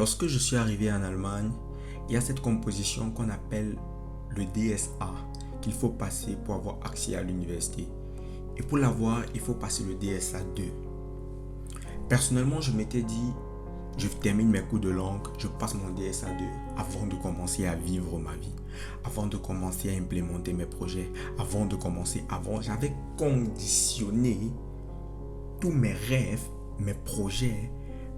Lorsque je suis arrivé en Allemagne, il y a cette composition qu'on appelle le DSA qu'il faut passer pour avoir accès à l'université. Et pour l'avoir, il faut passer le DSA 2. Personnellement, je m'étais dit, je termine mes cours de langue, je passe mon DSA 2 avant de commencer à vivre ma vie, avant de commencer à implémenter mes projets, j'avais conditionné tous mes rêves, mes projets,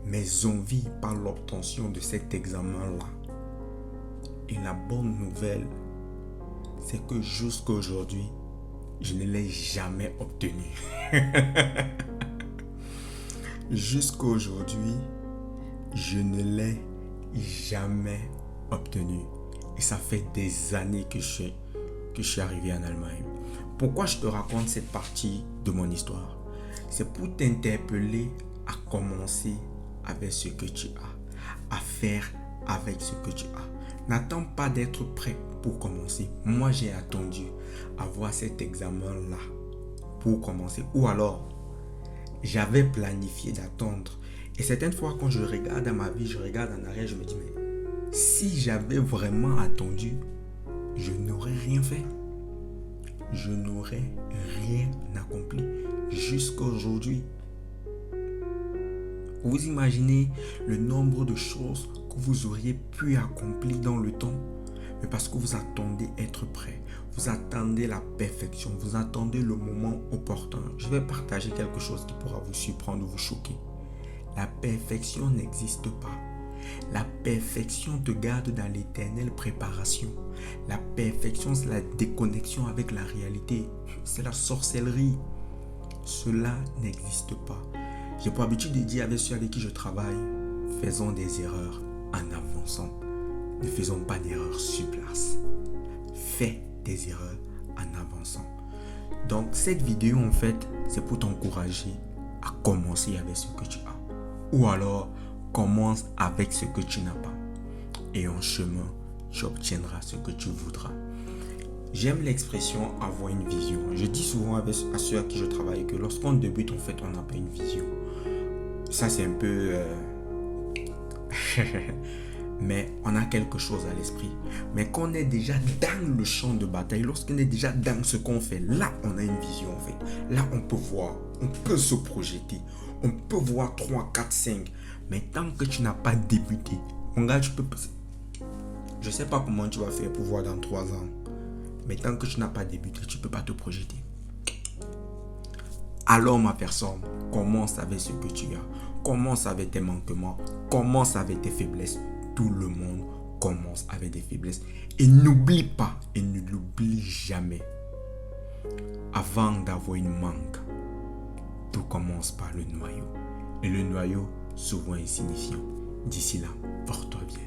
mes envies par l'obtention de cet examen-là. Et la bonne nouvelle, c'est que jusqu'à aujourd'hui, je ne l'ai jamais obtenu. Jusqu'à aujourd'hui, je ne l'ai jamais obtenu. Et ça fait des années que je suis arrivé en Allemagne. Pourquoi je te raconte cette partie de mon histoire? C'est pour t'interpeller à commencer avec ce que tu as, à faire avec ce que tu as. N'attends pas d'être prêt pour commencer. Moi, j'ai attendu avoir cet examen-là pour commencer. Ou alors, j'avais planifié d'attendre. Et certaines fois, quand je regarde dans ma vie, je regarde en arrière, je me dis, mais si j'avais vraiment attendu, je n'aurais rien fait. Je n'aurais rien accompli jusqu'à aujourd'hui. Vous imaginez le nombre de choses que vous auriez pu accomplir dans le temps, mais parce que vous attendez être prêt, vous attendez la perfection, vous attendez le moment opportun. Je vais partager quelque chose qui pourra vous surprendre ou vous choquer. La perfection n'existe pas. La perfection te garde dans l'éternelle préparation. La perfection, c'est la déconnexion avec la réalité. C'est la sorcellerie. Cela n'existe pas. J'ai pour habitude de dire avec ceux avec qui je travaille, faisons des erreurs en avançant. Ne faisons pas d'erreurs sur place. Fais des erreurs en avançant. Donc cette vidéo en fait, c'est pour t'encourager à commencer avec ce que tu as. Ou alors, commence avec ce que tu n'as pas. Et en chemin, tu obtiendras ce que tu voudras. J'aime l'expression avoir une vision. Je dis souvent à ceux à qui je travaille que lorsqu'on débute, en fait, on n'a pas une vision. Ça, c'est un peu... mais on a quelque chose à l'esprit. Mais quand on est déjà dans le champ de bataille, lorsqu'on est déjà dans ce qu'on fait, là, on a une vision, en fait. Là, on peut voir, on peut se projeter. On peut voir 3, 4, 5. Mais tant que tu n'as pas débuté, mon gars, je ne sais pas comment tu vas faire pour voir dans 3 ans. Mais tant que tu n'as pas débuté, tu ne peux pas te projeter. Alors ma personne, commence avec ce que tu as. Commence avec tes manquements. Commence avec tes faiblesses. Tout le monde commence avec des faiblesses. Et n'oublie pas, et ne l'oublie jamais. Avant d'avoir une mangue, tout commence par le noyau. Et le noyau, souvent insignifiant. D'ici là, porte-toi bien.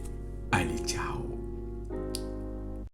Allez, ciao.